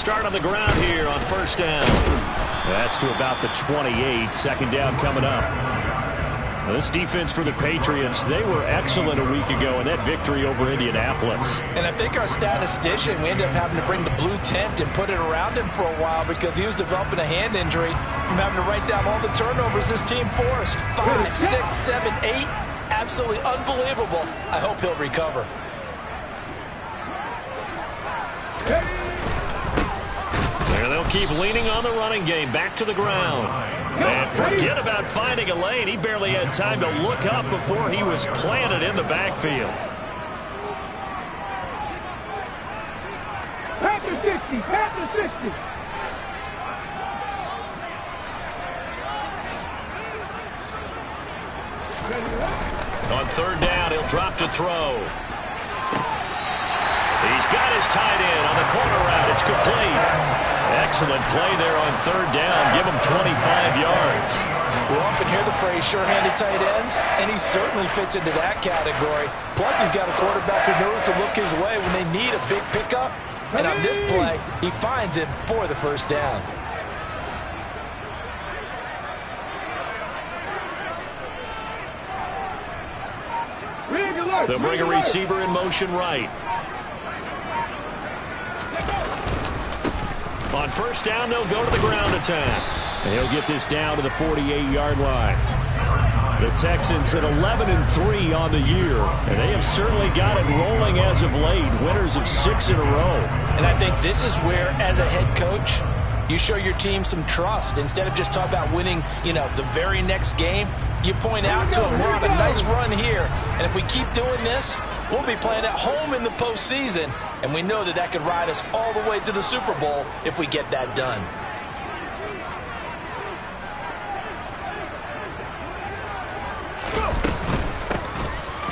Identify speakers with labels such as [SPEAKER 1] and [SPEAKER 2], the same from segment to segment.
[SPEAKER 1] start on the ground here on first down. That's to about the 28. Second down coming up. This defense for the Patriots, they were excellent a week ago in that victory over Indianapolis.
[SPEAKER 2] And I think our statistician, we ended up having to bring the blue tent and put it around him for a while because he was developing a hand injury from having to write down all the turnovers this team forced. 5, 6, 7, 8. Absolutely unbelievable. I hope he'll recover.
[SPEAKER 1] There they'll keep leaning on the running game. Back to the ground. And forget about finding a lane. He barely had time to look up before he was planted in the backfield.
[SPEAKER 3] Pass the 60. Pass the 60.
[SPEAKER 1] On third down, he'll drop to throw. He's got his tight end on the corner route. It's complete. Excellent play there on third down. Give him 25 yards.
[SPEAKER 2] We often hear the phrase sure-handed tight ends, and he certainly fits into that category. Plus, he's got a quarterback who knows to look his way when they need a big pickup. And on this play, he finds him for the first down.
[SPEAKER 1] They'll bring a receiver in motion right. On first down, they'll go to the ground attack. And he'll get this down to the 48-yard line. The Texans at 11-3 on the year, and they have certainly got it rolling as of late. Winners of 6 in a row.
[SPEAKER 2] And I think this is where, as a head coach, you show your team some trust. Instead of just talking about winning, the very next game, you point out to them, we're on a nice run here. And if we keep doing this, we'll be playing at home in the postseason. And we know that that could ride us all the way to the Super Bowl if we get that done.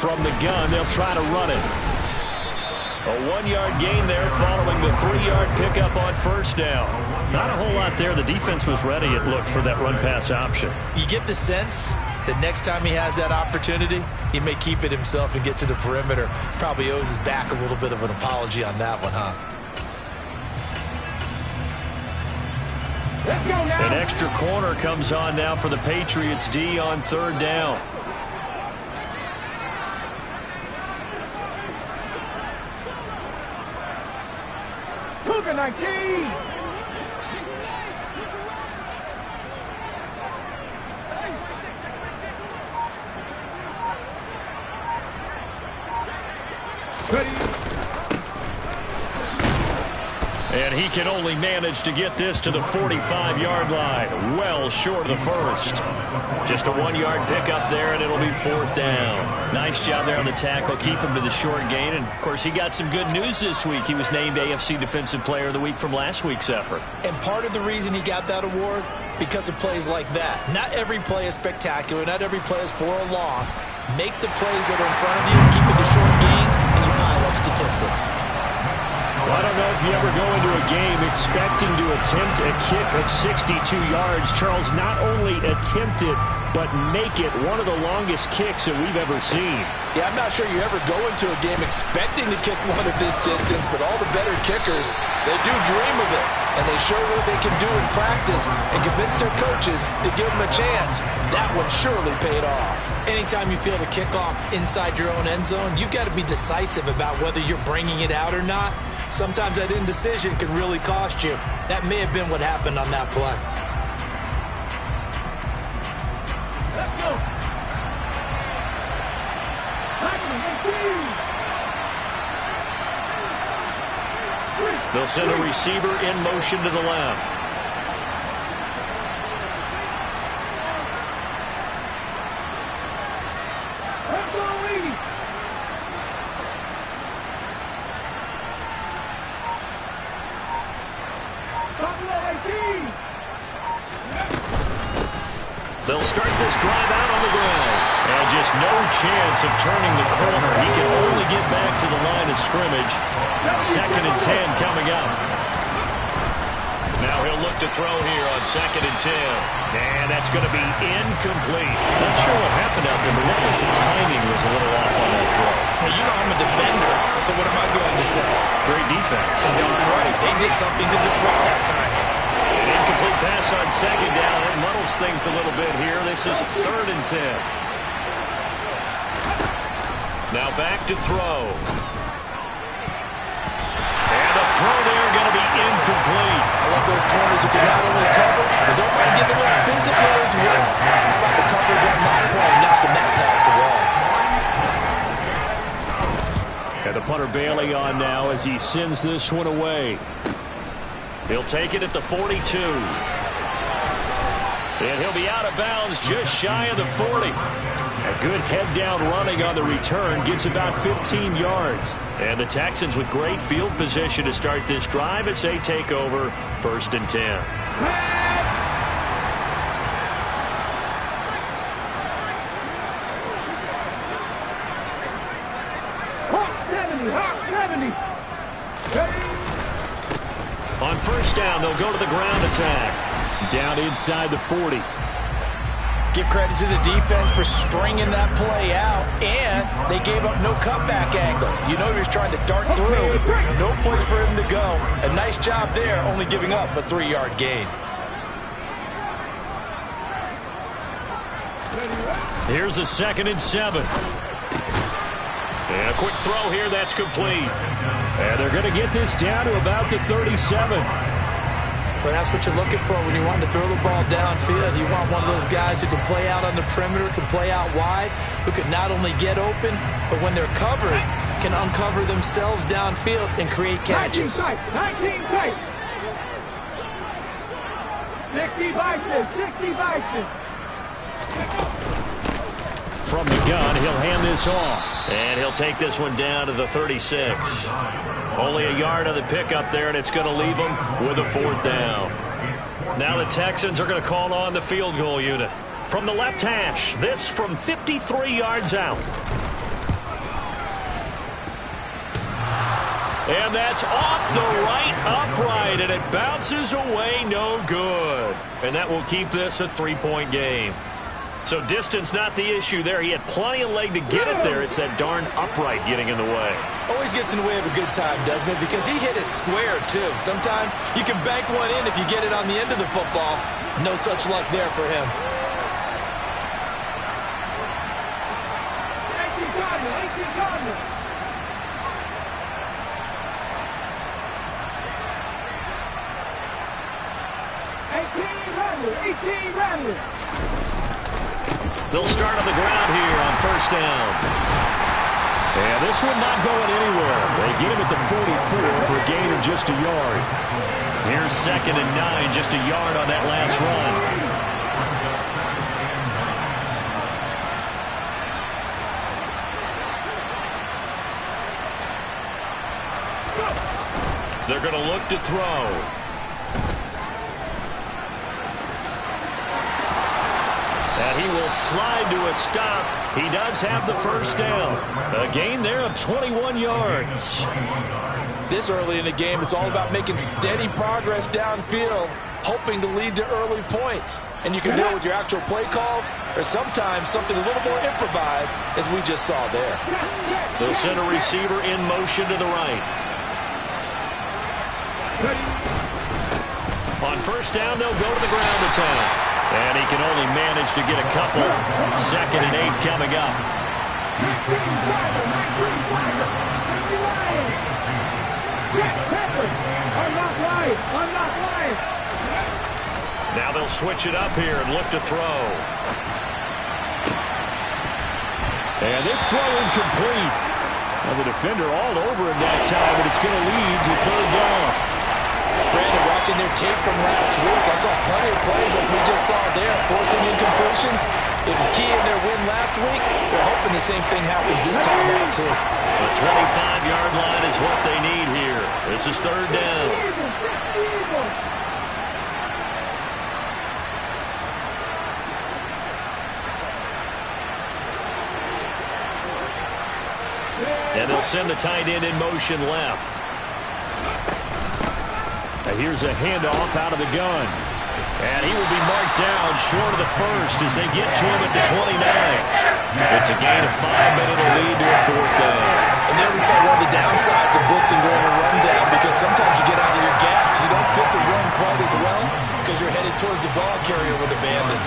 [SPEAKER 1] From the gun, they'll try to run it. A 1-yard gain there following the 3-yard pickup on first down. Not a whole lot there. The defense was ready, it looked, for that run-pass option.
[SPEAKER 2] You get the sense that next time he has that opportunity, he may keep it himself and get to the perimeter. Probably owes his back a little bit of an apology on that one, huh?
[SPEAKER 3] Let's go now.
[SPEAKER 1] An extra corner comes on now for the Patriots D on third down.
[SPEAKER 3] Cougar 19.
[SPEAKER 1] And he can only manage to get this to the 45-yard line. Well short of the first. Just a 1-yard pickup there, and it'll be fourth down. Nice job there on the tackle. Keep him to the short gain. And, of course, he got some good news this week. He was named AFC Defensive Player of the Week from last week's effort.
[SPEAKER 2] And part of the reason he got that award, because of plays like that. Not every play is spectacular. Not every play is for a loss. Make the plays that are in front of you, keep it to short gains, and you pile up statistics.
[SPEAKER 1] Well, I don't know if you ever go into a game expecting to attempt a kick of 62 yards. Charles, not only attempt it, but make it one of the longest kicks that we've ever seen.
[SPEAKER 2] Yeah, I'm not sure you ever go into a game expecting to kick one of this distance, but all the better kickers, they do dream of it. And they show what they can do in practice and convince their coaches to give them a chance. That one surely paid off. Anytime you feel the kickoff inside your own end zone, you've got to be decisive about whether you're bringing it out or not. Sometimes that indecision can really cost you. That may have been what happened on that play.
[SPEAKER 3] Let's go.
[SPEAKER 1] They'll send a receiver in motion to the left. They'll start this drive out on the ground. And just no chance of turning the corner. He can only get back to the line of scrimmage. 2nd and 10 coming up. Now he'll look look to throw here on 2nd and 10. And that's going to be incomplete. Not sure what happened out there, but it looked like the timing was a little off on that throw.
[SPEAKER 2] Hey, you know I'm a defender, so what am I going to say?
[SPEAKER 1] Great defense.
[SPEAKER 2] Darn right. They did something to disrupt that timing.
[SPEAKER 1] An incomplete pass on 2nd down. That muddles things a little bit here. This is 3rd and 10. Now back to throw. And the throw there going to be incomplete.
[SPEAKER 2] I love those corners who can not only cover, but don't mind getting a little physical as well. How about the coverage on that play, knocking that pass away?
[SPEAKER 1] And the punter Bailey on now as he sends this one away. He'll take it at the 42. And he'll be out of bounds just shy of the 40. A good head-down running on the return gets about 15 yards. And the Texans with great field position to start this drive as they take over 1st and 10.
[SPEAKER 3] Hawk 70, Hawk 70.
[SPEAKER 1] On 1st down, they'll go to the ground attack. Down inside the 40.
[SPEAKER 2] Give credit to the defense for stringing that play out, and they gave up no cutback angle. You know he was trying to dart through. No place for him to go. A nice job there, only giving up a 3-yard gain.
[SPEAKER 1] Here's a 2nd and 7. And a quick throw here, that's complete. And they're going to get this down to about the 37.
[SPEAKER 2] But that's what you're looking for when you want to throw the ball downfield. You want one of those guys who can play out on the perimeter, can play out wide, who can not only get open, but when they're covered, can uncover themselves downfield and create catches.
[SPEAKER 3] 19 tight. 60 Bison, 60 Bison.
[SPEAKER 1] From the gun, he'll hand this off. And he'll take this one down to the 36. Only a yard on the pickup there, and it's going to leave them with a 4th down. Now the Texans are going to call on the field goal unit. From the left hash, this from 53 yards out. And that's off the right upright, and it bounces away no good. And that will keep this a 3-point game. So distance not the issue there. He had plenty of leg to get it there. It's that darn upright getting in the way.
[SPEAKER 2] Always gets in the way of a good time, doesn't it? Because he hit it square, too. Sometimes you can bank one in if you get it on the end of the football. No such luck there for him.
[SPEAKER 3] 18 Gardner, 18 Gardner. 18 Rattler.
[SPEAKER 1] They'll start on the ground here on 1st down. And this one not going anywhere. They get him at the 44 for a gain of just a yard. Here's 2nd and 9, just a yard on that last run. They're going to look to throw. And he will slide to a stop. He does have the 1st down. A gain there of 21 yards.
[SPEAKER 2] This early in the game, it's all about making steady progress downfield, hoping to lead to early points. And you can do it with your actual play calls or sometimes something a little more improvised, as we just saw there.
[SPEAKER 1] They'll send a receiver in motion to the right. On 1st down, they'll go to the ground attack. And he can only manage to get a couple. 2nd and 8 coming up. Now they'll switch it up here and look to throw. And this throw incomplete. Now the defender all over him that time, and it's going to lead to 3rd down.
[SPEAKER 2] Brandon, watching their tape from last week, I saw plenty of plays like we just saw there, forcing incompletions. It was key in their win last week. They're hoping the same thing happens this time out, too.
[SPEAKER 1] The 25-yard line is what they need here. This is 3rd down. And they'll send the tight end in motion left. Here's a handoff out of the gun. And he will be marked down short of the first as they get to him at the 29. It's a gain of 5, but it'll lead to a 4th down.
[SPEAKER 2] And there we saw one of the downsides of blitzing during a rundown, because sometimes you get out of your gaps. You don't fit the run quite as well because you're headed towards the ball carrier with abandon.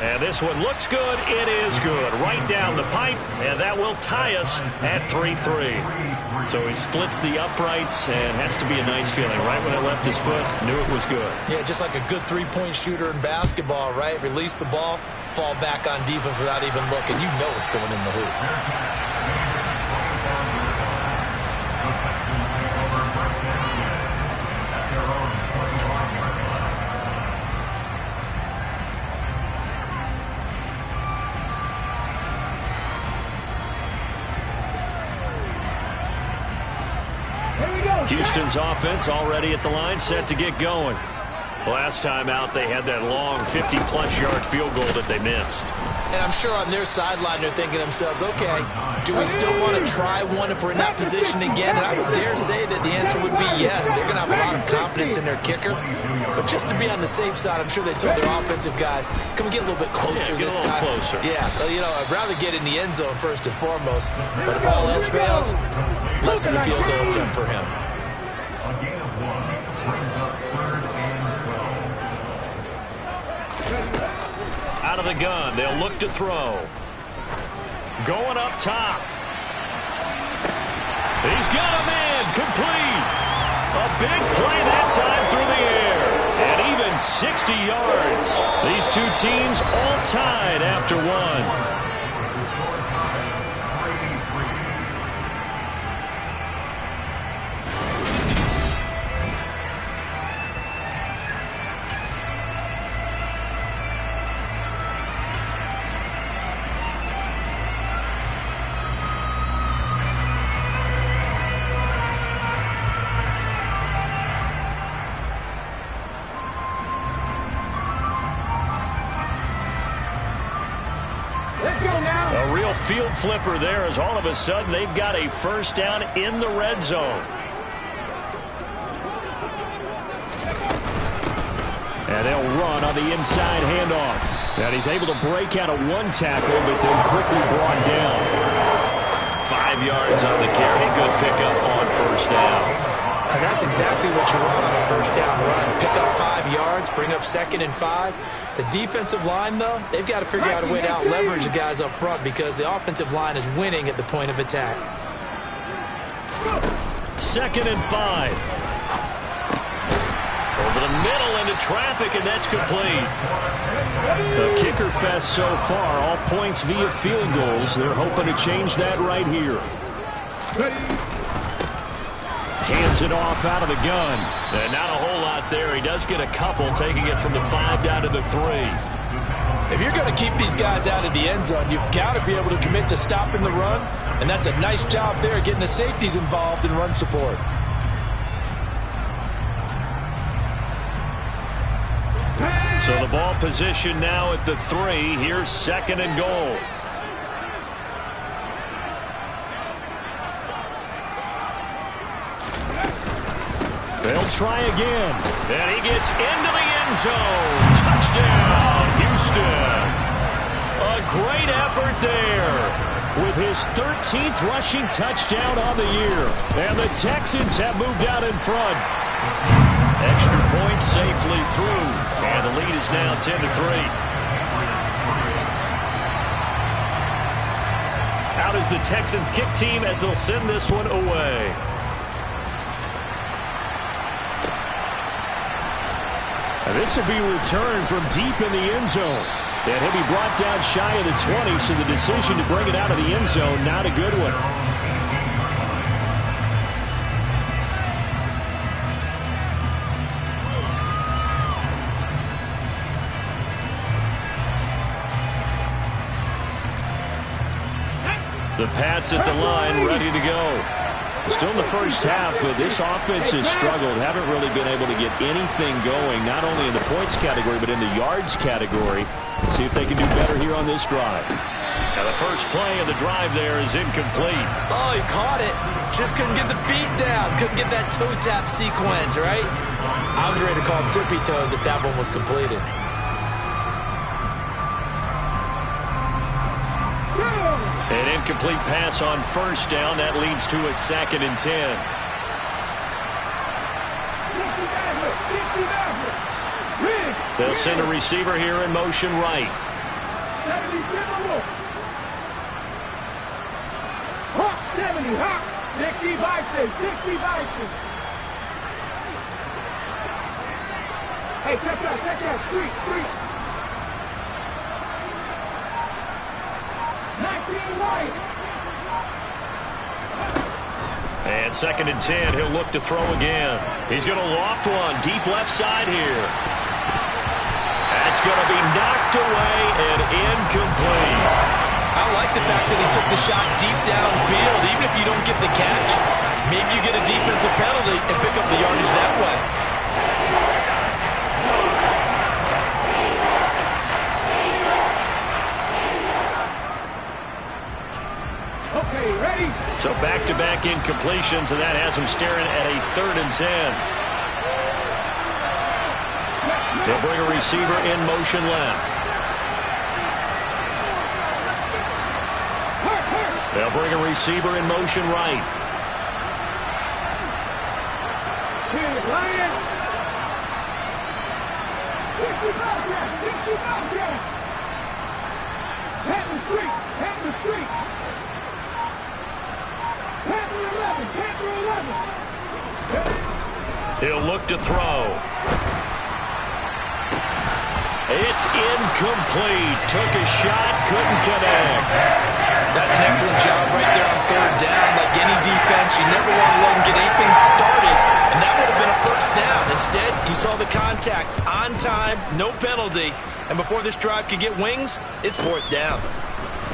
[SPEAKER 1] And this one looks good. It is good. Right down the pipe, and that will tie us at 3-3. So he splits the uprights, and has to be a nice feeling. Right when it left his foot, knew it was good.
[SPEAKER 2] Yeah, just like a good three-point shooter in basketball, right? Release the ball, fall back on defense without even looking. You know it's going in the hoop.
[SPEAKER 1] Houston's offense already at the line, set to get going. Last time out, they had that long 50-plus yard field goal that they missed.
[SPEAKER 2] And I'm sure on their sideline they're thinking to themselves, okay, do we still want to try one if we're in that position again? And I would dare say that the answer would be yes. They're going to have a lot of confidence in their kicker. But just to be on the safe side, I'm sure they told their offensive guys, can we get a little bit closer this time?
[SPEAKER 1] Closer.
[SPEAKER 2] Yeah, well, you know, I'd rather get in the end zone first and foremost. But if all else fails, less of a field goal attempt for him.
[SPEAKER 1] Out of the gun, they'll look to throw. Going up top. He's got a man, complete. A big play that time through the air. And even 60 yards. These two teams all tied after one. A real field flipper there, as all of a sudden they've got a first down in the red zone. And they'll run on the inside handoff. And he's able to break out of one tackle, but then quickly brought down. 5 yards on the carry. Good pickup on first down.
[SPEAKER 2] And that's exactly what you want on a first down run. Pick up 5 yards, bring up 2nd and 5. The defensive line, though, they've got to figure out a way to out-leverage the guys up front because the offensive line is winning at the point of attack.
[SPEAKER 1] 2nd and 5. Over the middle into traffic, and that's complete. The kicker fest so far, all points via field goals. They're hoping to change that right here. Hands it off out of the gun. And not a whole lot there. He does get a couple, taking it from the 5 down to the 3.
[SPEAKER 2] If you're going to keep these guys out of the end zone, you've got to be able to commit to stopping the run. And that's a nice job there, getting the safeties involved in run support.
[SPEAKER 1] So the ball position now at the 3. Here's 2nd and goal. They'll try again. And he gets into the end zone. Touchdown, Houston. A great effort there with his 13th rushing touchdown on the year. And the Texans have moved out in front. Extra point safely through. And the lead is now 10-3. Out is the Texans kick team as they'll send this one away. And this will be returned from deep in the end zone. And he'll be brought down shy of the 20, so the decision to bring it out of the end zone, not a good one. The Pats at the line, ready to go. Still in the first half, but this offense has struggled. Haven't really been able to get anything going, not only in the points category, but in the yards category. See if they can do better here on this drive. Now the first play of the drive there is incomplete.
[SPEAKER 2] Oh, he caught it. Just couldn't get the feet down. Couldn't get that toe tap sequence, right? I was ready to call him tippy toes if that one was completed.
[SPEAKER 1] An incomplete pass on first down. That leads to a 2nd and 10. They'll send a receiver here in motion right.
[SPEAKER 3] Hawk 70, Hawk. 60 Bison, 60 Bison. Hey, check that, street. 19 light.
[SPEAKER 1] And 2nd and 10, he'll look to throw again. He's going to loft one deep left side here. That's going to be knocked away and incomplete.
[SPEAKER 2] I like the fact that he took the shot deep downfield. Even if you don't get the catch, maybe you get a defensive penalty and pick up the yardage that way.
[SPEAKER 3] Okay, ready?
[SPEAKER 1] So back-to-back incompletions, and that has him staring at a 3rd and 10. They'll bring a receiver in motion left. They'll bring a receiver in motion right.
[SPEAKER 3] Here's Lion. 60 Bison. Pat the street. Panther 11.
[SPEAKER 1] He'll look to throw. It's incomplete. Took a shot, couldn't connect.
[SPEAKER 2] That's an excellent job right there on 3rd down. Like any defense, you never want to let them get anything started, and that would have been a 1st down. Instead, you saw the contact on time, no penalty, and before this drive could get wings, it's 4th down.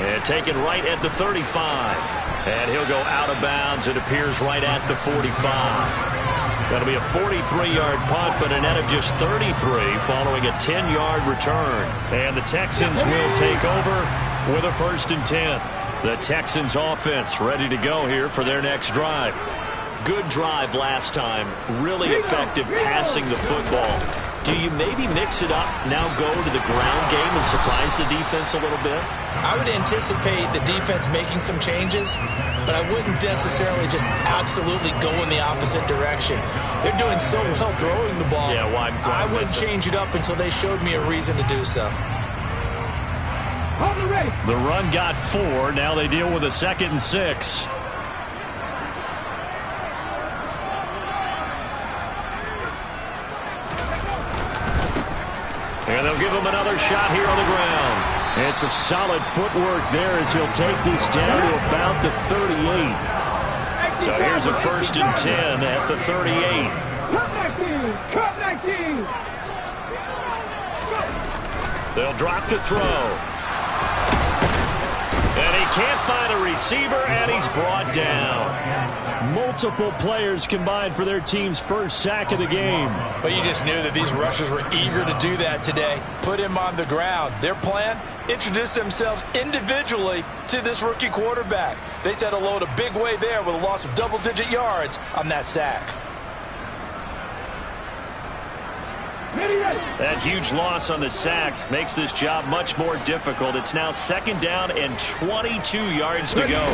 [SPEAKER 1] And taken right at the 35. And he'll go out of bounds. It appears right at the 45. That'll be a 43-yard punt, but a net of just 33 following a 10-yard return. And the Texans will take over with a 1st and 10. The Texans offense ready to go here for their next drive. Good drive last time. Really effective passing the football. Do you maybe mix it up, now go to the ground game and surprise the defense a little bit?
[SPEAKER 2] I would anticipate the defense making some changes, but I wouldn't necessarily just absolutely go in the opposite direction. They're doing so well throwing the ball.
[SPEAKER 1] Yeah, why
[SPEAKER 2] I wouldn't change it up until they showed me a reason to do so.
[SPEAKER 1] The run got 4. Now they deal with a 2nd and 6. And they'll give him another shot here on the ground. And some solid footwork there as he'll take this down to about the 38. So here's a 1st and 10 at the 38.
[SPEAKER 3] Cut 19.
[SPEAKER 1] They'll drop to throw. And he can't find a receiver, and he's brought down. Multiple players combined for their team's first sack of the game.
[SPEAKER 2] But you just knew that these rushers were eager to do that today. Put him on the ground. Their plan? Introduce themselves individually to this rookie quarterback. They said hello to Big Way there with a loss of double-digit yards on that sack.
[SPEAKER 1] That huge loss on the sack makes this job much more difficult. It's now 2nd down and 22 yards to go.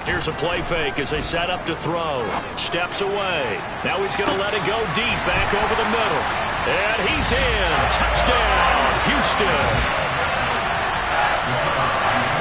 [SPEAKER 1] Here's a play fake as they set up to throw. Steps away. Now he's going to let it go deep back over the middle. And he's in. Touchdown, Houston.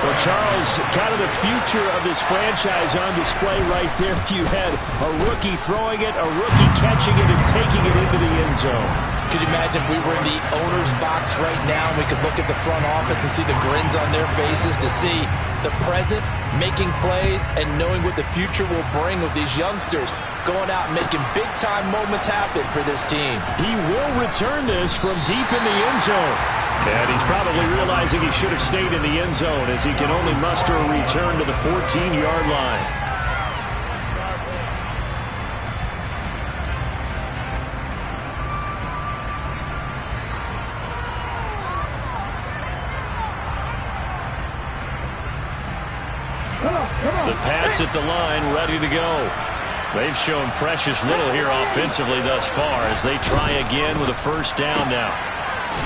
[SPEAKER 4] Well, Charles, kind of the future of this franchise on display right there. You had a rookie throwing it, a rookie catching it, and taking it into the end zone.
[SPEAKER 2] Could you imagine if we were in the owner's box right now and we could look at the front office and see the grins on their faces, to see the present making plays and knowing what the future will bring with these youngsters going out and making big-time moments happen for this team.
[SPEAKER 4] He will return this from deep in the end zone.
[SPEAKER 1] And he's probably realizing he should have stayed in the end zone as he can only muster a return to the 14-yard line. Pats at the line, ready to go. They've shown precious little here offensively thus far as they try again with a first down now.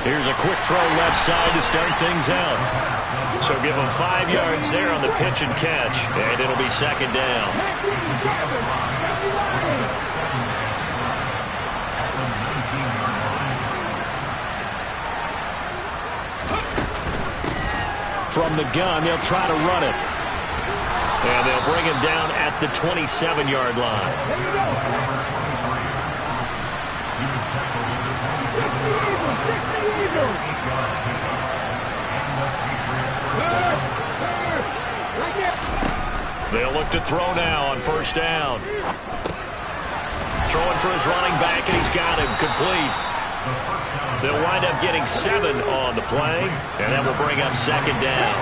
[SPEAKER 1] Here's a quick throw left side to start things out. So give them 5 yards there on the pitch and catch, and it'll be second down. From the gun, they'll try to run it. And they'll bring him down at the 27-yard line. They'll look to throw now on first down. Throwing for his running back, and he's got him complete. They'll wind up getting 7 on the play, and that will bring up second down.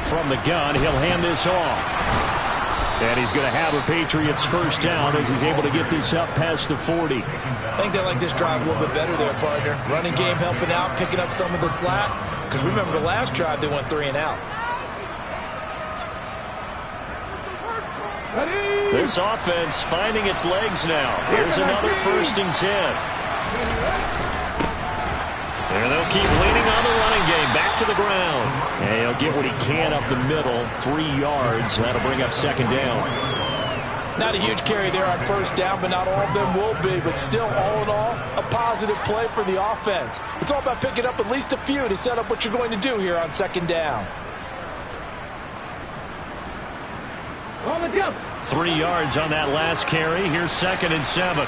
[SPEAKER 1] From the gun, he'll hand this off. And he's going to have a Patriots first down as he's able to get this up past the 40.
[SPEAKER 2] I think they like this drive a little bit better there, partner. Running game helping out, picking up some of the slack. Because remember, the last drive, they went 3 and out.
[SPEAKER 1] This offense finding its legs now. Here's another 1st and 10. And they'll keep leaning on the running game. Back to the ground. And he'll get what he can up the middle. 3 yards. That'll bring up second down.
[SPEAKER 2] Not a huge carry there on first down, but not all of them will be. But still, all in all, a positive play for the offense. It's all about picking up at least a few to set up what you're going to do here on second down.
[SPEAKER 1] 3 yards on that last carry. Here's 2nd and 7.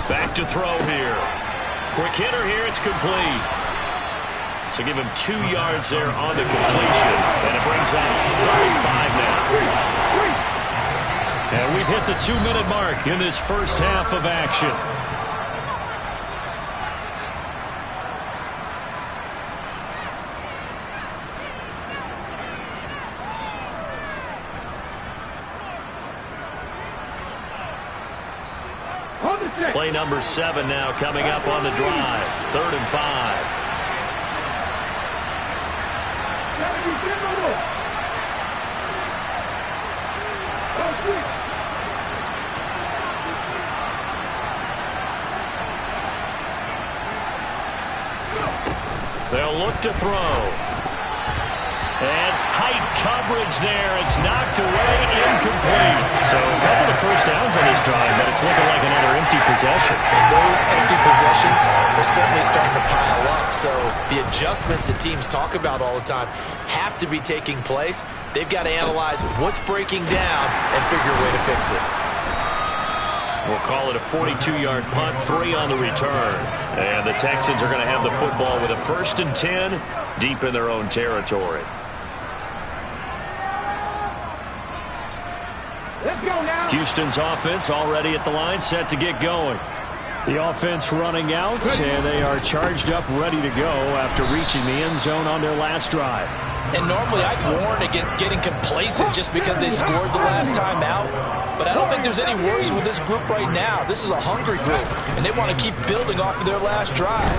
[SPEAKER 1] Back to throw here. Quick hitter here. It's complete. So give him 2 yards there on the completion. And it brings up 35 now. And we've hit the 2-minute mark in this first half of action. Play number 7 now coming up on the drive. 3rd and 5. They'll look to throw. And tight coverage there. It's knocked away, incomplete. So a couple of first downs on this drive, but it's looking like another empty possession.
[SPEAKER 2] And those empty possessions are certainly starting to pile up. So the adjustments that teams talk about all the time have to be taking place. They've got to analyze what's breaking down and figure a way to fix it.
[SPEAKER 1] We'll call it a 42-yard punt, 3 on the return. And the Texans are going to have the football with a 1st and 10 deep in their own territory. Houston's offense already at the line, set to get going. The offense running out, and they are charged up, ready to go after reaching the end zone on their last drive.
[SPEAKER 2] And normally I'd warn against getting complacent just because they scored the last time out. But I don't think there's any worries with this group right now. This is a hungry group, and they want to keep building off of their last drive.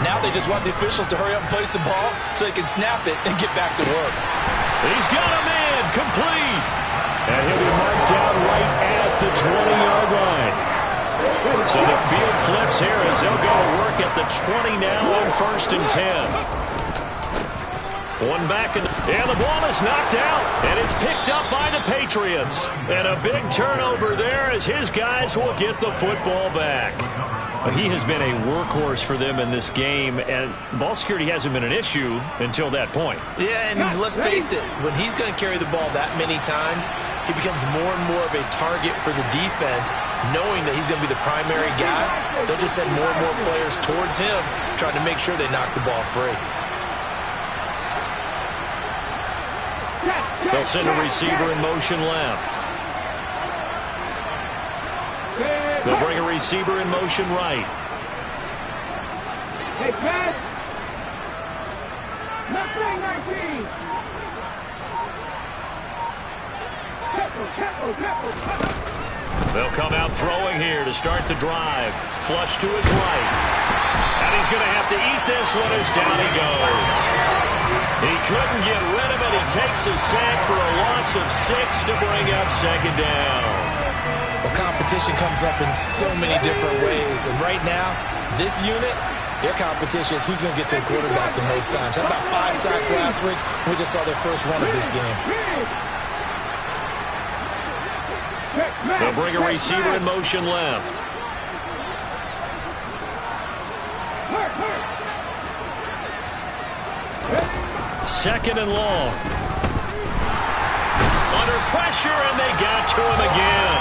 [SPEAKER 2] Now they just want the officials to hurry up and place the ball so they can snap it and get back to work.
[SPEAKER 1] He's got a man, complete. And he'll be marked down right at the 20-yard line. So the field flips here as they'll go to work at the 20 now on 1st and 10. One back, and the ball is knocked out, and it's picked up by the Patriots. And a big turnover there as his guys will get the football back. He has been a workhorse for them in this game, and ball security hasn't been an issue until that point.
[SPEAKER 2] Yeah, and let's face it, when he's going to carry the ball that many times, he becomes more and more of a target for the defense, knowing that he's going to be the primary guy. They'll just send more and more players towards him, trying to make sure they knock the ball free.
[SPEAKER 1] They'll send a receiver in motion left. receiver in motion right.
[SPEAKER 3] Hey, pass. Left wing 19.
[SPEAKER 1] They'll come out throwing here to start the drive. Flush to his right. And he's going to have to eat this one as down he goes. He couldn't get rid of it. He takes a sack for a loss of 6 to bring up second down.
[SPEAKER 2] Well, competition comes up in so many different ways. And right now, this unit, their competition is who's going to get to the quarterback the most times. Had about 5 sacks last week. We just saw their first one of this game.
[SPEAKER 1] They'll bring a receiver in motion left. Second and long. Under pressure, and they got to him again.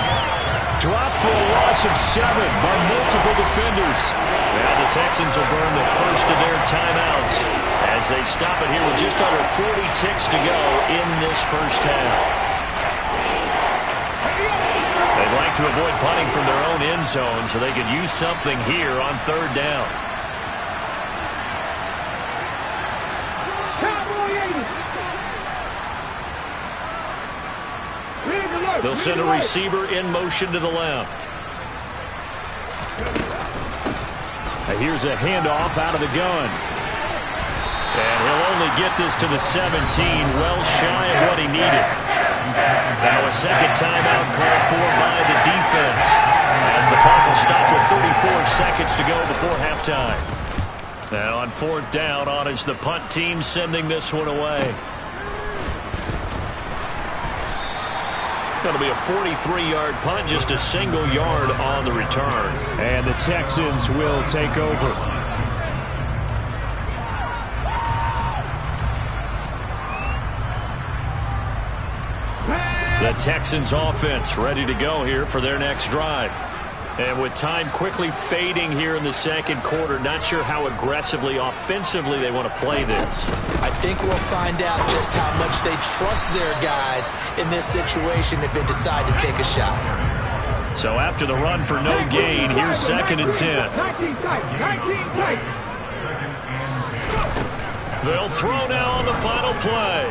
[SPEAKER 4] Dropped for a loss of 7 by multiple defenders.
[SPEAKER 1] Now the Texans will burn the first of their timeouts as they stop it here with just under 40 ticks to go in this first half. They'd like to avoid punting from their own end zone so they could use something here on third down. They'll send a receiver in motion to the left.
[SPEAKER 4] Here's a handoff out of the gun.
[SPEAKER 1] And he'll only get this to the 17, well shy of what he needed. Now a second timeout called for by the defense as the clock will stop with 34 seconds to go before halftime. Now on fourth down, on is the punt team sending this one away. Going to be a 43-yard punt, just a single yard on the return.
[SPEAKER 4] And the Texans will take over.
[SPEAKER 1] The Texans offense ready to go here for their next drive. And with time quickly fading here in the second quarter, not sure how aggressively, offensively they want to play this.
[SPEAKER 2] I think we'll find out just how much they trust their guys in this situation if they decide to take a shot.
[SPEAKER 1] So after the run for no gain, here's second and 10.
[SPEAKER 3] 19 tight.
[SPEAKER 1] They'll throw now on the final play.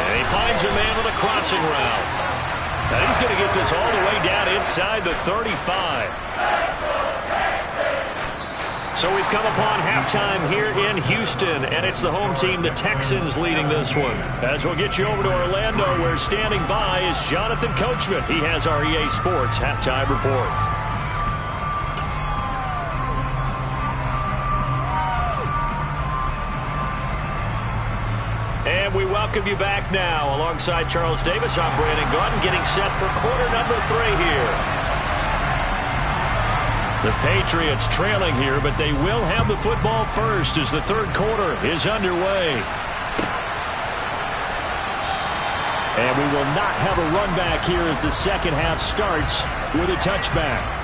[SPEAKER 1] And he finds a man on a crossing route. And he's going to get this all the way down inside the 35. So we've come upon halftime here in Houston, and it's the home team, the Texans, leading this one. As we'll get you over to Orlando, where standing by is Jonathan Coachman. He has our EA Sports halftime report. And we welcome you back now. Alongside Charles Davis, I'm Brandon Gunn, getting set for quarter number 3 here. The Patriots trailing here, but they will have the football first as the third quarter is underway.
[SPEAKER 4] And we will not have a run back here as the second half starts with a touchback.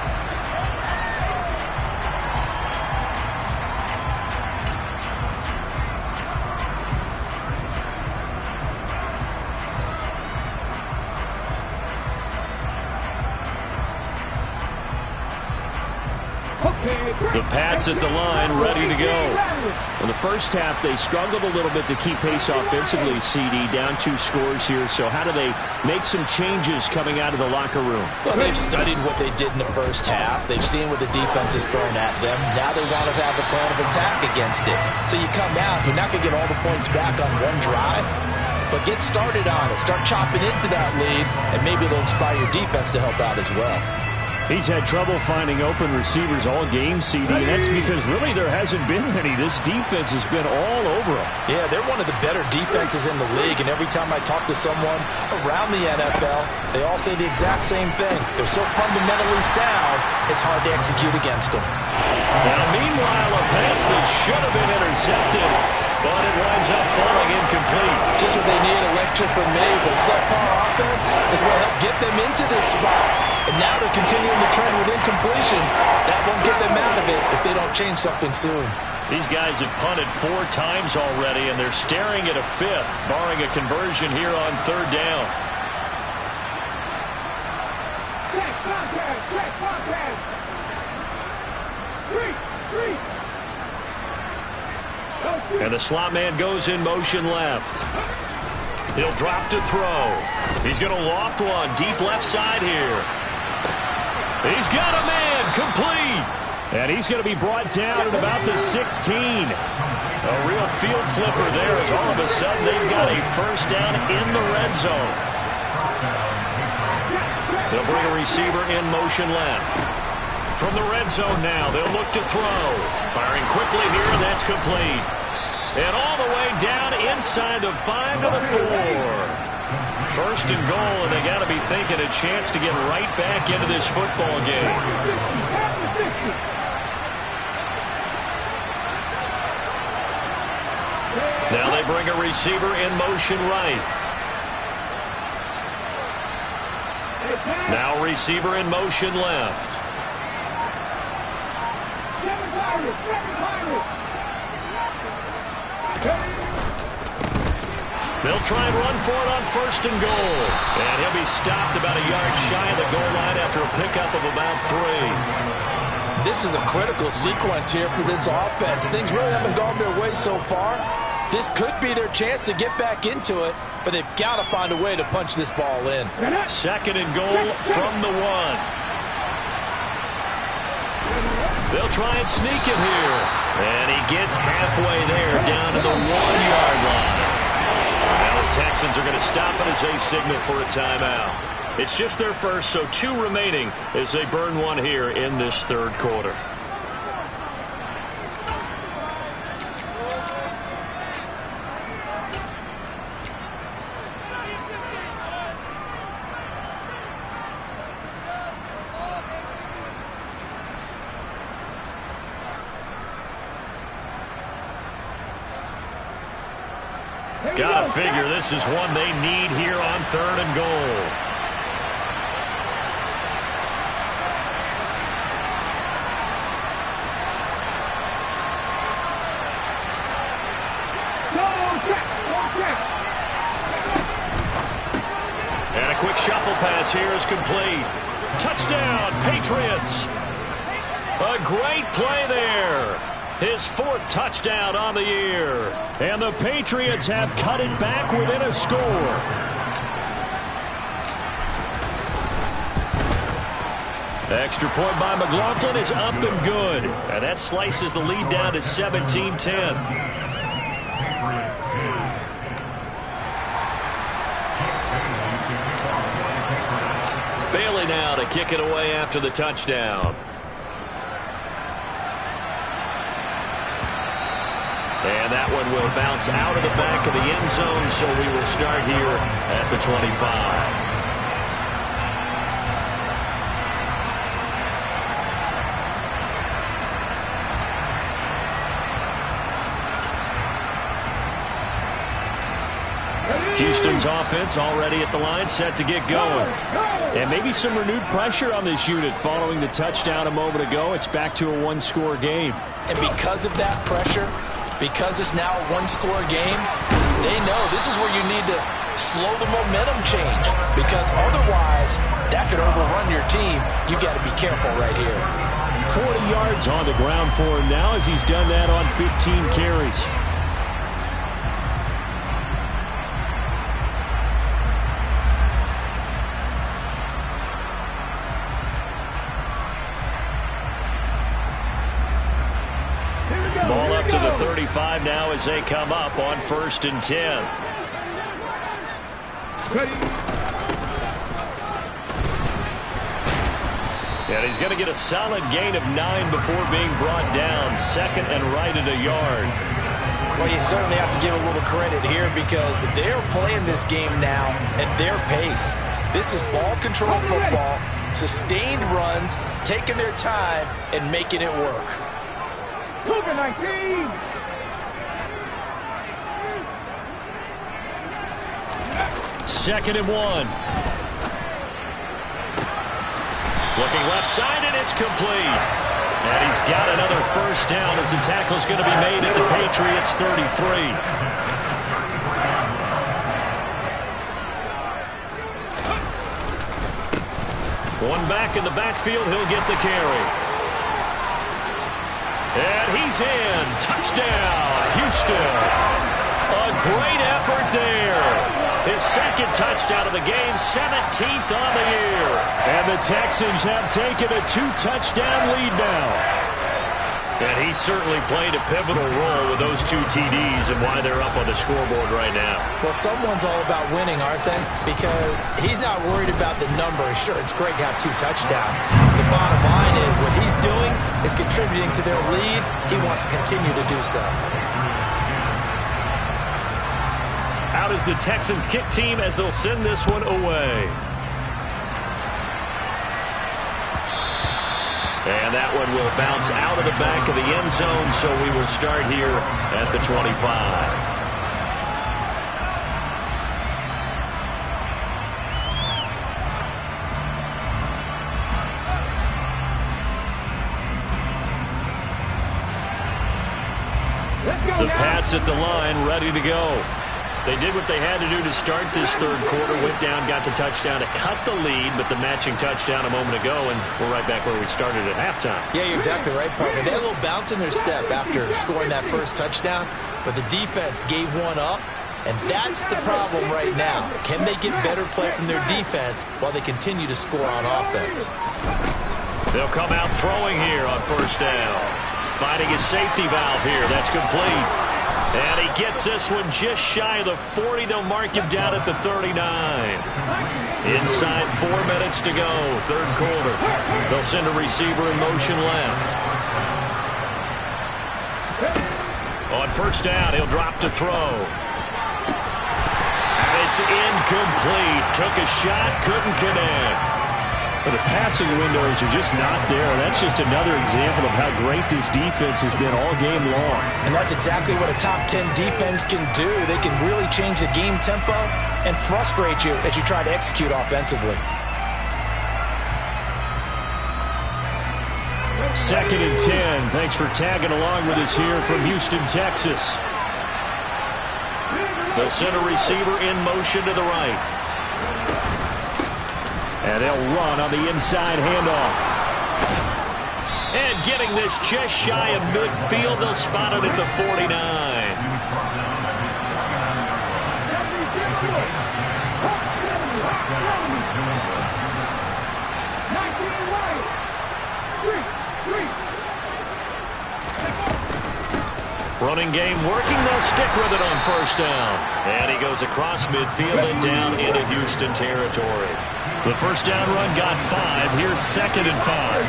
[SPEAKER 1] The Pats at the line, ready to go.
[SPEAKER 4] In the first half, they struggled a little bit to keep pace offensively, CD, down 2 scores here. So how do they make some changes coming out of the locker room?
[SPEAKER 2] Well, they've studied what they did in the first half. They've seen what the defense is throwing at them. Now they want to have a plan of attack against it. So you come out, you're not going to get all the points back on one drive, but get started on it. Start chopping into that lead, and maybe it'll inspire your defense to help out as well.
[SPEAKER 4] He's had trouble finding open receivers all game, CD, and that's because really there hasn't been many. This defense has been all over him.
[SPEAKER 2] Yeah, they're one of the better defenses in the league, and every time I talk to someone around the NFL, they all say the exact same thing. They're so fundamentally sound, it's hard to execute against them.
[SPEAKER 1] Now, meanwhile, a pass that should have been intercepted, but it winds up falling incomplete.
[SPEAKER 2] Just what they need, a lecture from me, but subpar offense is what helped get them into this spot. And now they're continuing the trend with incompletions. That won't get them out of it if they don't change something soon.
[SPEAKER 1] These guys have punted 4 times already, and they're staring at a 5th, barring a conversion here on third down. And the slot man goes in motion left. He'll drop to throw. He's going to loft one deep left side here. He's got a man complete.
[SPEAKER 4] And he's going to be brought down at about the 16.
[SPEAKER 1] A real field flipper there as all of a sudden they've got a first down in the red zone. They'll bring a receiver in motion left. From the red zone now, they'll look to throw. Firing quickly here, and that's complete. And all the way down inside the 5 to the 4. First and goal, and they got to be thinking a chance to get right back into this football game. Now they bring a receiver in motion right. Now receiver in motion left. They'll try and run for it on first and goal. And he'll be stopped about a yard shy of the goal line after a pickup of about 3.
[SPEAKER 2] This is a critical sequence here for this offense. Things really haven't gone their way so far. This could be their chance to get back into it, but they've got to find a way to punch this ball in.
[SPEAKER 1] Second and goal from the 1. They'll try and sneak it here. And he gets halfway there down to the 1-yard line. Now the Texans are going to stop it as they signal for a timeout. It's just their first, so 2 remaining as they burn one here in this third quarter. Gotta figure this is one they need here on third and goal. And a quick shuffle pass here is complete. Touchdown, Patriots. A great play there. His 4th touchdown on the year.
[SPEAKER 4] And the Patriots have cut it back within a score.
[SPEAKER 1] Extra point by McLaughlin is up and good. And that slices the lead down to 17-10. Bailey now to kick it away after the touchdown. And that one will bounce out of the back of the end zone, so we will start here at the 25. Houston's offense already at the line, set to get going.
[SPEAKER 4] And maybe some renewed pressure on this unit following the touchdown a moment ago. It's back to a 1-score game.
[SPEAKER 2] And because of that pressure, because it's now a 1-score game, they know this is where you need to slow the momentum change, because otherwise that could overrun your team. You've got to be careful right here.
[SPEAKER 4] 40 yards on the ground for him now as he's done that on 15 carries.
[SPEAKER 1] Ball up to the 35 now as they come up on 1st and 10. And he's going to get a solid gain of 9 before being brought down. 2nd and right at a yard.
[SPEAKER 2] Well, you certainly have to give a little credit here because they're playing this game now at their pace. This is ball control football, sustained runs, taking their time and making it work.
[SPEAKER 3] 19.
[SPEAKER 1] Second and 1. Looking left side, and it's complete. And he's got another first down as the tackle's going to be made at the Patriots' 33. One back in the backfield, he'll get the carry. And he's in. Touchdown, Houston. A great effort there. His second touchdown of the game, 17th on the year.
[SPEAKER 4] And the Texans have taken a 2-touchdown lead now.
[SPEAKER 1] And he certainly played a pivotal role with those 2 TDs and why they're up on the scoreboard right now.
[SPEAKER 2] Well, someone's all about winning, aren't they? Because he's not worried about the number. Sure, it's great to have 2 touchdowns. The bottom line is what he's doing is contributing to their lead. He wants to continue to do so.
[SPEAKER 1] Out is the Texans kick team as they'll send this one away. And that one will bounce out of the back of the end zone, so we will start here at the 25. The Pats at the line, ready to go. They did what they had to do to start this third quarter, went down, got the touchdown to cut the lead, but the matching touchdown a moment ago, and we're right back where we started at halftime.
[SPEAKER 2] Yeah, you're exactly right, partner. They had a little bounce in their step after scoring that first touchdown, but the defense gave one up, and that's the problem right now. Can they get better play from their defense while they continue to score on offense?
[SPEAKER 1] They'll come out throwing here on first down. Finding his safety valve here. That's complete. And he gets this one just shy of the 40. They'll mark him down at the 39. Inside 4 minutes to go, third quarter. They'll send a receiver in motion left. On first down, he'll drop to throw. And it's incomplete. Took a shot, couldn't connect.
[SPEAKER 4] But the passing windows are just not there. That's just another example of how great this defense has been all game long.
[SPEAKER 2] And that's exactly what a top 10 defense can do. They can really change the game tempo and frustrate you as you try to execute offensively.
[SPEAKER 4] 2nd and 10. Thanks for tagging along with us here from Houston, Texas.
[SPEAKER 1] They'll send a receiver in motion to the right.
[SPEAKER 4] And they'll run on the inside handoff.
[SPEAKER 1] And getting this just shy of midfield, they'll spot it at the 49. Running game working. They'll stick with it on first down. And he goes across midfield and down into Houston territory. The first down run got 5. Here's 2nd and 5.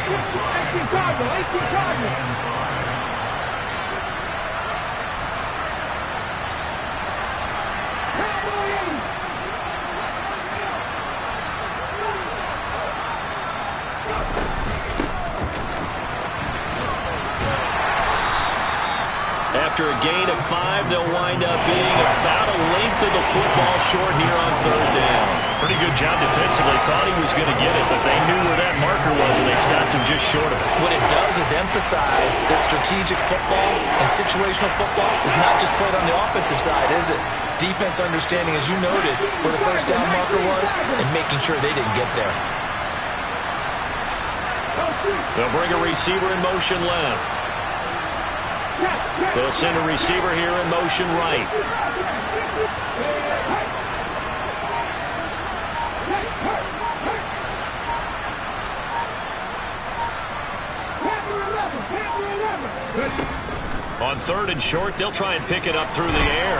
[SPEAKER 1] After a gain of 5, they'll wind up being about a length of the football short here on third down. Pretty good job defensively. Thought he was going to get it, but they knew where that marker was, and they stopped him just short of it.
[SPEAKER 2] What it does is emphasize that strategic football and situational football is not just played on the offensive side, is it? Defense understanding, as you noted, where the first down marker was and making sure they didn't get there.
[SPEAKER 1] They'll bring a receiver in motion left. They'll send a receiver here in motion right. On 3rd and short, they'll try and pick it up through the air.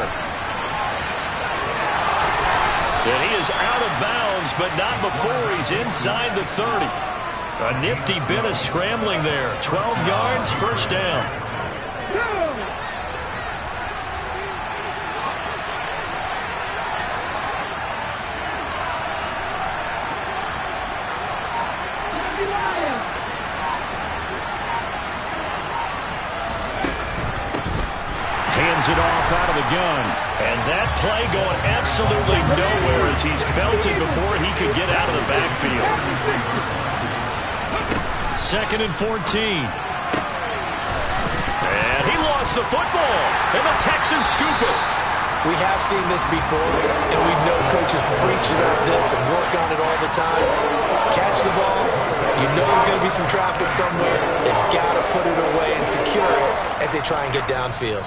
[SPEAKER 1] And he is out of bounds, but not before he's inside the 30. A nifty bit of scrambling there. 12 yards, first down.
[SPEAKER 4] Hands it off out of the gun.
[SPEAKER 1] And that play going absolutely nowhere as he's belted before he could get out of the backfield. 2nd and 14. And he lost the football. And the Texans scoop it.
[SPEAKER 2] We have seen this before, and we know coaches preach about this and work on it all the time. Catch the ball. You know there's going to be some traffic somewhere. They've got to put it away and secure it as they try and get downfield.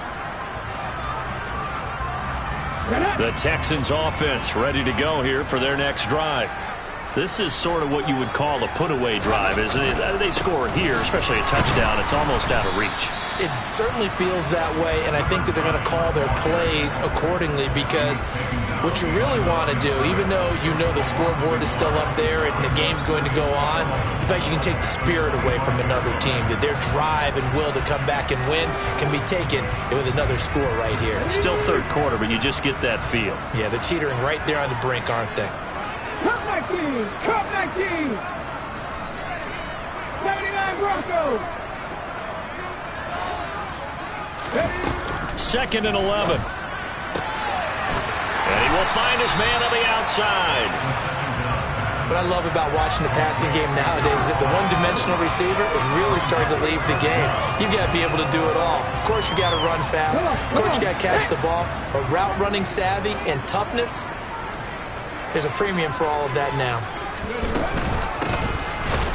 [SPEAKER 1] The Texans offense ready to go here for their next drive. This is sort of what you would call a put-away drive, isn't it? They score here, especially a touchdown. It's almost out of reach.
[SPEAKER 2] It certainly feels that way, and I think that they're going to call their plays accordingly, because what you really want to do, even though you know the scoreboard is still up there and the game's going to go on, in fact, you can take the spirit away from another team, that their drive and will to come back and win can be taken with another score right here.
[SPEAKER 1] It's still third quarter, but you just get that feel.
[SPEAKER 2] Yeah, they're teetering right there on the brink, aren't they?
[SPEAKER 3] Cup 19! Cup 19! 79 Broncos!
[SPEAKER 1] Second and 11. And he will find his man on the outside.
[SPEAKER 2] What I love about watching the passing game nowadays is that the one-dimensional receiver is really starting to leave the game. You've got to be able to do it all. Of course, you got to run fast. Of course, you got to catch the ball. But route running savvy and toughness, there's a premium for all of that now.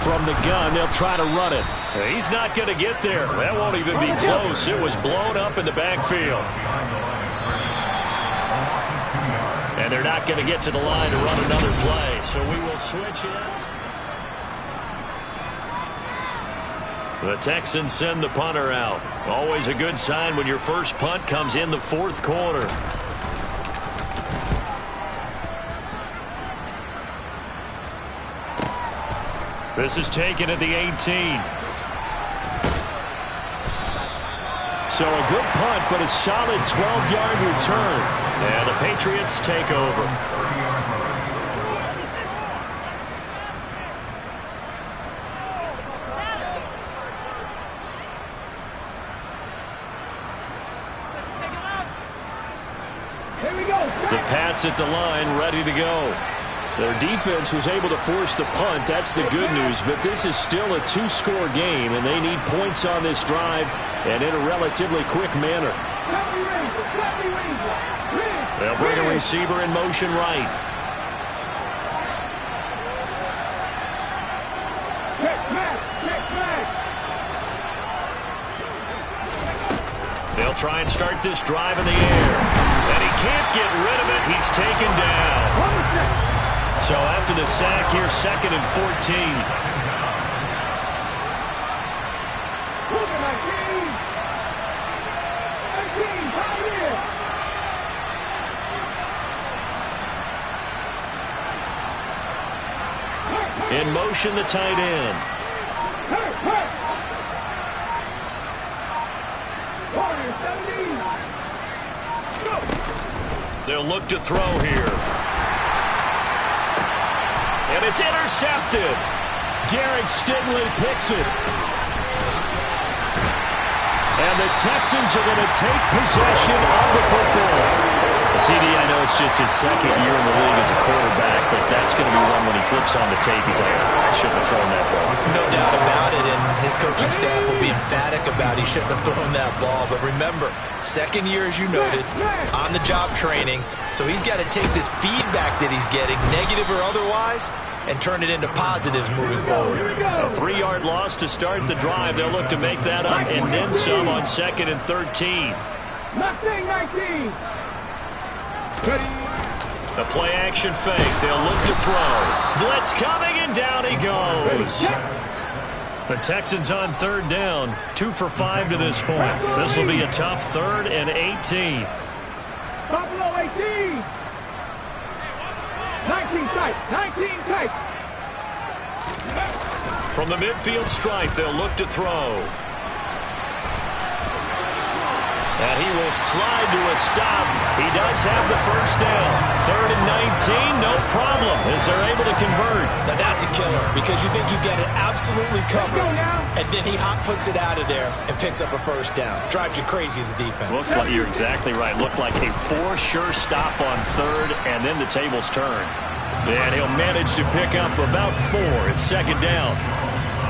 [SPEAKER 1] From the gun, they'll try to run it. He's not going to get there. That won't even be close. It was blown up in the backfield. And they're not going to get to the line to run another play. So we will switch it. The Texans send the punter out. Always a good sign when your first punt comes in the fourth quarter. This is taken at the 18. So a good punt, but a solid 12-yard return. And the Patriots take over.
[SPEAKER 3] Here we go.
[SPEAKER 1] The Pats at the line, ready to go. Their defense was able to force the punt. That's the good news. But this is still a two-score game, and they need points on this drive and in a relatively quick manner. They'll bring a receiver in motion right. They'll try and start this drive in the air. And he can't get rid of it. He's taken down. So after the sack here, second and 14. In motion, the tight end. They'll look to throw here. And it's intercepted.
[SPEAKER 4] Derek Stingley picks it. And the Texans are going to take possession of the football.
[SPEAKER 1] CD, I know it's just his second year in the league as a quarterback, but that's going to be one when he flips on the tape. He's like, I shouldn't have thrown that ball.
[SPEAKER 2] No doubt about it, and his coaching staff will be emphatic about he shouldn't have thrown that ball. But remember, second year, as you noted, on-the-job training, so he's got to take this feedback that he's getting, negative or otherwise, and turn it into positives moving forward.
[SPEAKER 1] A 3-yard loss to start the drive. They'll look to make that up and then some on second and 13.
[SPEAKER 3] 19.
[SPEAKER 1] The play action fake. They'll look to throw. Blitz coming, and down he goes. The Texans on third down. 2 for 5 to this point. This will be a tough third and 18.
[SPEAKER 3] Buffalo 18. 19 tight.
[SPEAKER 1] From the midfield stripe, they'll look to throw. And he will slide to a stop. He does have the first down. Third and 19, no problem, as they're able to convert.
[SPEAKER 2] Now that's a killer, because you think you've got it absolutely covered, and then he hot-foots it out of there and picks up a first down. Drives you crazy as a defense.
[SPEAKER 1] Looks like you're exactly right. Looked like a for-sure stop on third, and then the tables turn. And he'll manage to pick up about 4 at second down.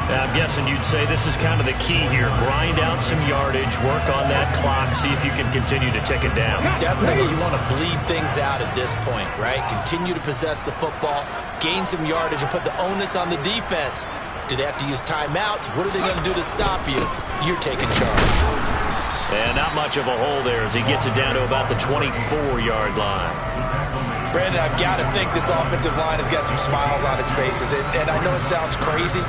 [SPEAKER 1] I'm guessing you'd say this is kind of the key here. Grind out some yardage, work on that clock, see if you can continue to tick it down.
[SPEAKER 2] Definitely you want to bleed things out at this point, right? Continue to possess the football, gain some yardage, and put the onus on the defense. Do they have to use timeouts? What are they going to do to stop you? You're taking charge.
[SPEAKER 1] And not much of a hole there as he gets it down to about the 24-yard line.
[SPEAKER 2] Brandon, I've got to think this offensive line has got some smiles on its faces. And I know it sounds crazy,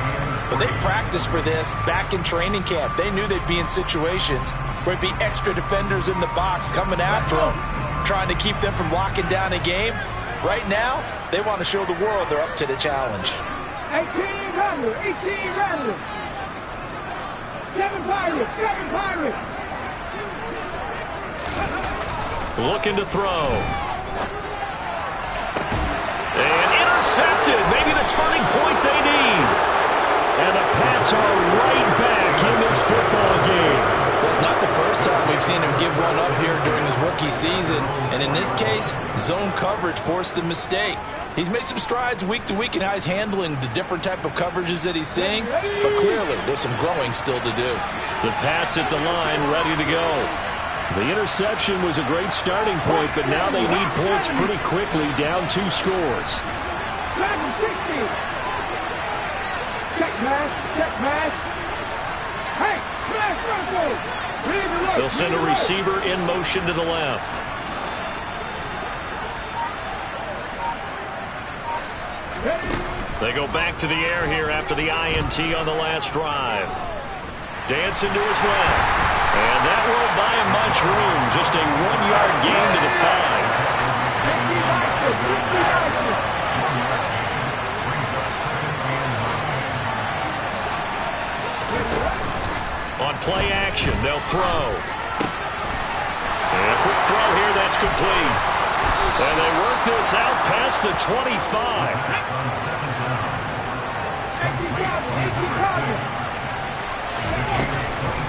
[SPEAKER 2] but they practiced for this back in training camp. They knew they'd be in situations where it'd be extra defenders in the box coming after them, trying to keep them from locking down a game. Right now, they want to show the world they're up to the challenge.
[SPEAKER 3] 18 Rattlers. 7 Pirates.
[SPEAKER 1] Looking to throw. And intercepted. Maybe the turning point they need. And the Pats are right back in this football game.
[SPEAKER 2] Well, it's not the first time we've seen him give one up here during his rookie season. And in this case, zone coverage forced the mistake. He's made some strides week to week in how he's handling the different type of coverages that he's seeing. But clearly, there's some growing still to do.
[SPEAKER 1] The Pats at the line ready to go.
[SPEAKER 4] The interception was a great starting point, but now they need points pretty quickly, down 2 scores.
[SPEAKER 1] They'll send a receiver in motion to the left. They go back to the air here after the INT on the last drive. Dancing to his left. And that won't buy him much room. Just a 1-yard gain to the 5. On play action, they'll throw. And a quick throw here, that's complete. And they work this out past the 25.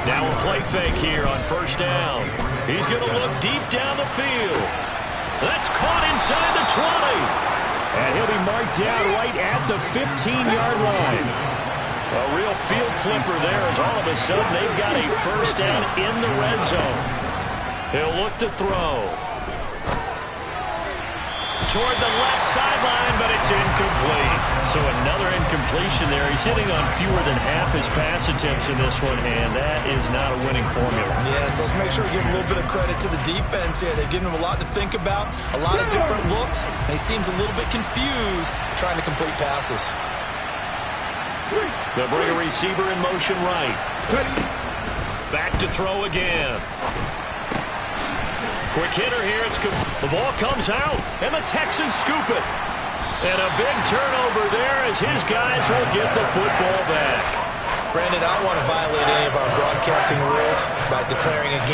[SPEAKER 1] Now a play fake here on first down. He's going to look deep down the field. That's caught inside the 20.
[SPEAKER 4] And he'll be marked down right at the 15-yard line.
[SPEAKER 1] A real field flipper there as all of a sudden they've got a first down in the red zone. He'll look to throw. Toward the left sideline, but it's incomplete. So another incompletion there. He's hitting on fewer than half his pass attempts in this one, and that is not a winning formula.
[SPEAKER 2] Yeah, so let's make sure we give a little bit of credit to the defense here. They've given him a lot to think about, a lot of different looks, and he seems a little bit confused trying to complete passes.
[SPEAKER 1] They'll bring a receiver in motion right. Back to throw again. Quick hitter here. The ball comes out, and the Texans scoop it. And a big turnover there as his guys will get the football back.
[SPEAKER 2] Brandon, I don't want to violate any of our broadcasting rules by declaring a game